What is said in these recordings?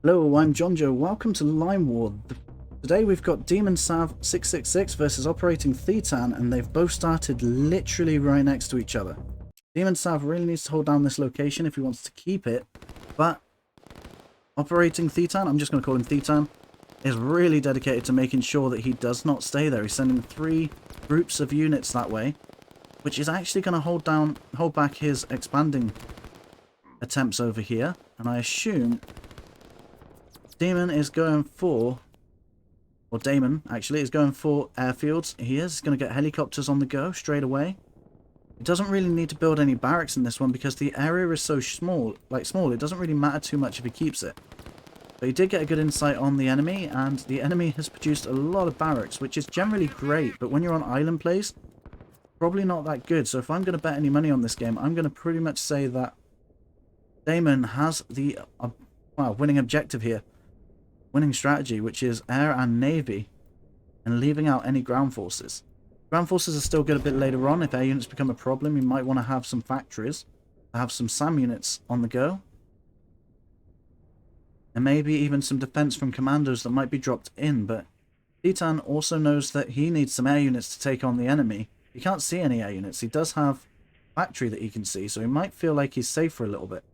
Hello, I'm Jonjo. Welcome to Lime War. Today we've got Damonsav666 versus Operating Thetan, and they've both started literally right next to each other. Damonsav really needs to hold down this location if he wants to keep it, but Operating Thetan, I'm just going to call him Thetan, is really dedicated to making sure that he does not stay there. He's sending 3 groups of units that way, which is actually going to hold back his expanding attempts over here, and I assume Damon is going for, or Damon actually, is going for airfields. He is going to get helicopters on the go straight away. He doesn't really need to build any barracks in this one because the area is so small, it doesn't really matter too much if he keeps it. But he did get a good insight on the enemy, and the enemy has produced a lot of barracks, which is generally great, but when you're on island plays, probably not that good. So if I'm going to bet any money on this game, I'm going to pretty much say that Damon has the winning objective here. Winning strategy, which is air and navy, and leaving out any ground forces. Ground forces are still good a bit later on. If air units become a problem, you might want to have some factories, have some SAM units on the go, and maybe even some defense from commandos that might be dropped in. But Thetan also knows that he needs some air units to take on the enemy. He can't see any air units. He does have factory that he can see, so he might feel like he's safe for a little bit.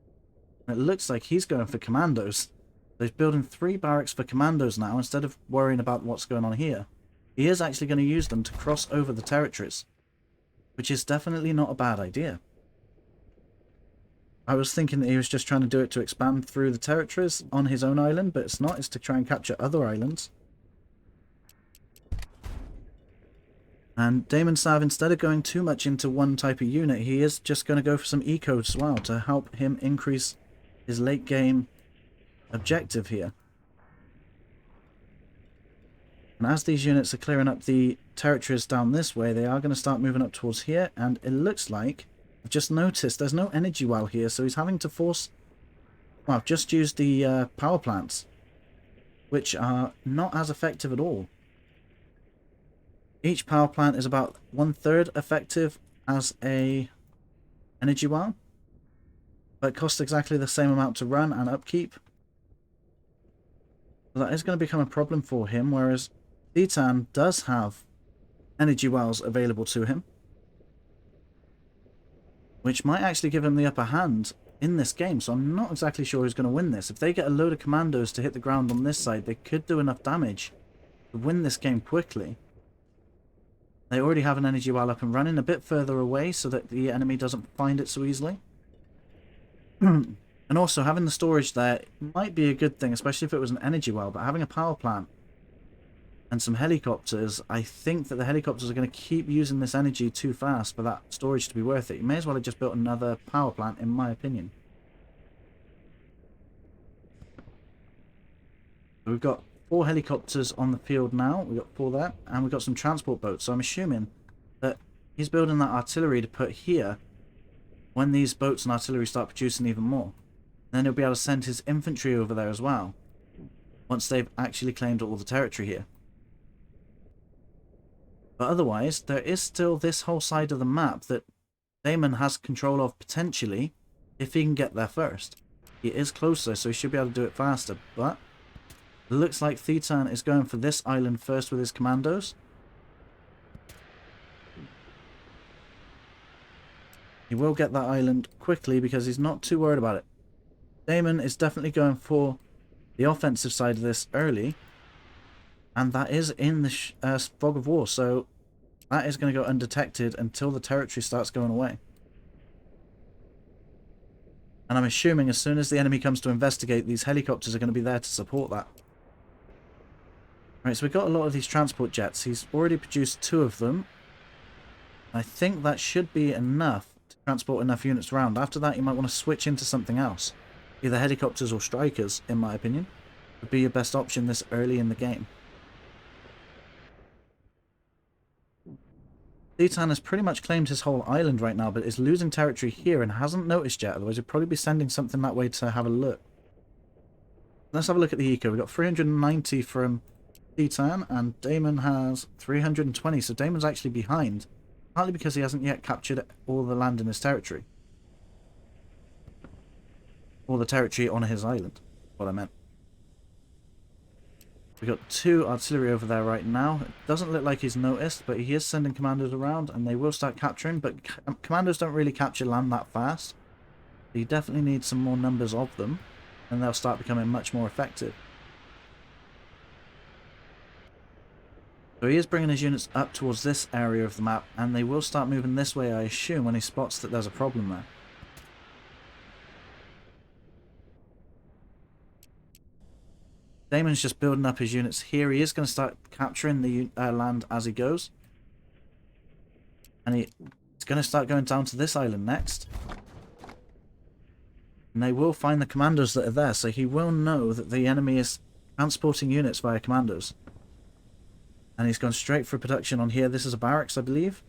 And it looks like he's going for commandos. He's building 3 barracks for commandos now instead of worrying about what's going on here. He is actually going to use them to cross over the territories, which is definitely not a bad idea. I was thinking that he was just trying to do it to expand through the territories on his own island, but it's not. It's to try and capture other islands. And Damonsav, instead of going too much into one type of unit, he is just going to go for some ecos as well to help him increase his late game objective here. And as these units are clearing up the territories down this way, they are going to start moving up towards here, and it looks like, I've just noticed there's no energy well here, so he's having to force, well, just use the power plants, which are not as effective at all. Each power plant is about 1/3 effective as a energy well, but costs exactly the same amount to run and upkeep. So that is going to become a problem for him, whereas Thetan does have energy wells available to him, which might actually give him the upper hand in this game. So I'm not exactly sure who's going to win this. If they get a load of commandos to hit the ground on this side, they could do enough damage to win this game quickly. They already have an energy well up and running a bit further away so that the enemy doesn't find it so easily. And also, having the storage there might be a good thing, especially if it was an energy well, but having a power plant and some helicopters, I think that the helicopters are going to keep using this energy too fast for that storage to be worth it. You may as well have just built another power plant, in my opinion. We've got 4 helicopters on the field now. We've got 4 there, and we've got some transport boats. So I'm assuming that he's building that artillery to put here when these boats and artillery start producing even more. Then he'll be able to send his infantry over there as well, once they've actually claimed all the territory here. But otherwise, there is still this whole side of the map that Damon has control of potentially, if he can get there first. He is closer, so he should be able to do it faster, but it looks like Thetan is going for this island first with his commandos. He will get that island quickly because he's not too worried about it. Damon is definitely going for the offensive side of this early, and that is in the fog of war, so that is going to go undetected until the territory starts going away. And I'm assuming as soon as the enemy comes to investigate, these helicopters are going to be there to support that. Right, so we've got a lot of these transport jets. He's already produced 2 of them. I think that should be enough to transport enough units around. After that, you might want to switch into something else. Either helicopters or strikers, in my opinion, would be your best option this early in the game. Thetan has pretty much claimed his whole island right now, but is losing territory here and hasn't noticed yet. Otherwise, he'd probably be sending something that way to have a look. Let's have a look at the eco. We've got 390 from Thetan, and Damon has 320. So Damon's actually behind, partly because he hasn't yet captured all the land in his territory. Or the territory on his island, what I meant. We've got 2 artillery over there right now. It doesn't look like he's noticed, but he is sending commandos around, and they will start capturing, but commandos don't really capture land that fast. So you definitely need some more numbers of them, and they'll start becoming much more effective. So he is bringing his units up towards this area of the map, and they will start moving this way, I assume, when he spots that there's a problem there. Damon's just building up his units here. He is going to start capturing the land as he goes. And he's going to start going down to this island next. And they will find the commandos that are there, so he will know that the enemy is transporting units via commandos. And he's gone straight for production on here. This is a barracks, I believe.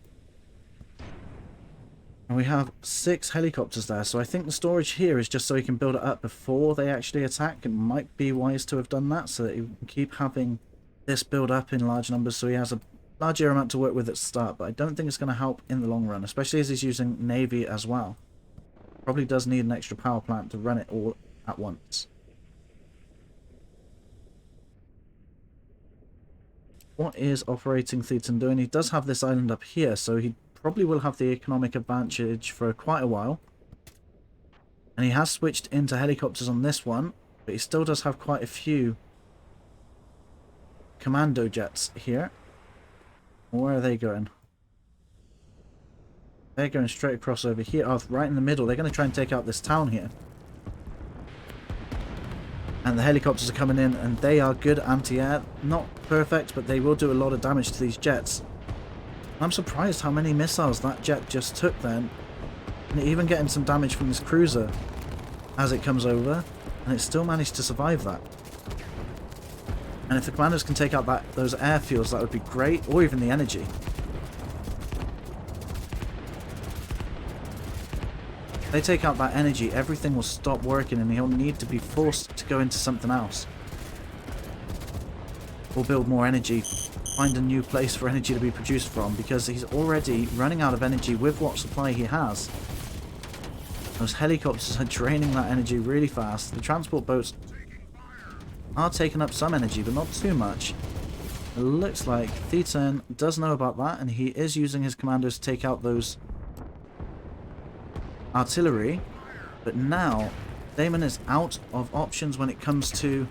And we have 6 helicopters there, so I think the storage here is just so he can build it up before they actually attack. It might be wise to have done that, so that he can keep having this build up in large numbers, so he has a larger amount to work with at the start. But I don't think it's going to help in the long run, especially as he's using Navy as well. Probably does need an extra power plant to run it all at once. What is Operating Thetan doing? He does have this island up here, so he probably will have the economic advantage for quite a while. And he has switched into helicopters on this one, but he still does have quite a few commando jets here. Where are they going? They're going straight across over here. Oh, right in the middle. They're going to try and take out this town here. And the helicopters are coming in, and they are good anti-air. Not perfect, but they will do a lot of damage to these jets. I'm surprised how many missiles that jet just took then. And even getting some damage from this cruiser as it comes over. And it still managed to survive that. And if the commanders can take out those airfields, that would be great. Or even the energy. If they take out that energy, everything will stop working and he'll need to be forced to go into something else. Or build more energy. Find a new place for energy to be produced from, because he's already running out of energy with what supply he has. Those helicopters are draining that energy really fast. The transport boats are taking up some energy, but not too much. It looks like Thetan does know about that, and he is using his commandos to take out those artillery. But now Damon is out of options when it comes to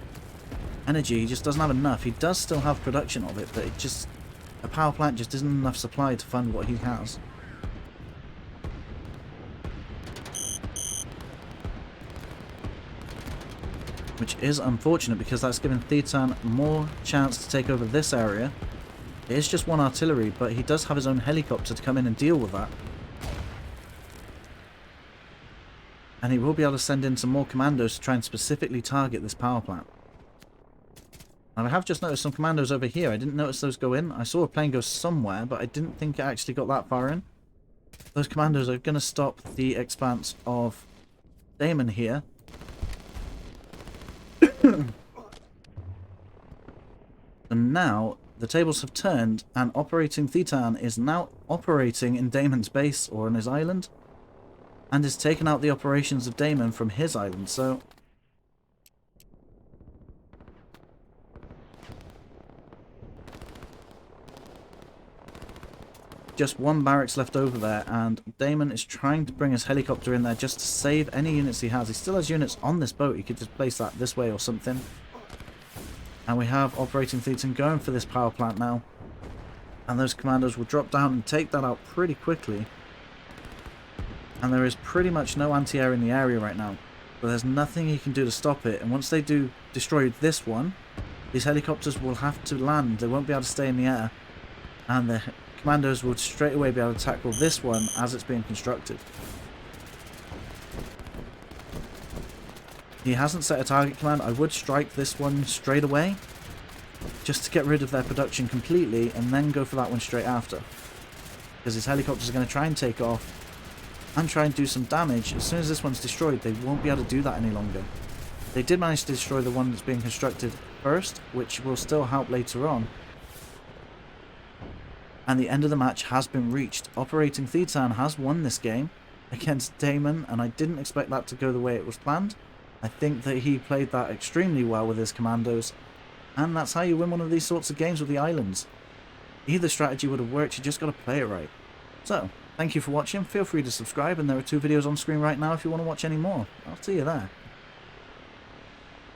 energy. He just doesn't have enough. He does still have production of it, but it just, a power plant just isn't enough supply to fund what he has. Which is unfortunate, because that's given Thetan more chance to take over this area. It is just 1 artillery, but he does have his own helicopter to come in and deal with that. And he will be able to send in some more commandos to try and specifically target this power plant. Now, I have just noticed some commandos over here. I didn't notice those go in. I saw a plane go somewhere, but I didn't think it actually got that far in. Those commandos are going to stop the expanse of Damon here. And now the tables have turned, and Operating Thetan is now operating in Damon's base, or on his island, and has taken out the operations of Damon from his island. So just 1 barracks left over there, and Damon is trying to bring his helicopter in there just to save any units he has. He still has units on this boat. He could just place that this way or something. And we have Operating Thetan going for this power plant now. And those commandos will drop down and take that out pretty quickly. And there is pretty much no anti-air in the area right now. But there's nothing he can do to stop it. And once they do destroy this one, these helicopters will have to land. They won't be able to stay in the air. And the commandos would straight away be able to tackle this one as it's being constructed. He hasn't set a target command. I would strike this one straight away, just to get rid of their production completely, and then go for that one straight after. Because his helicopters are going to try and take off and try and do some damage. As soon as this one's destroyed, they won't be able to do that any longer. They did manage to destroy the one that's being constructed first, which will still help later on. And the end of the match has been reached. Operating Thetan has won this game against Damon, and I didn't expect that to go the way it was planned. I think that he played that extremely well with his commandos, And that's how you win one of these sorts of games with the islands. Either strategy would have worked, you just got to play it right. So, thank you for watching, feel free to subscribe, and there are 2 videos on screen right now if you want to watch any more. I'll see you there.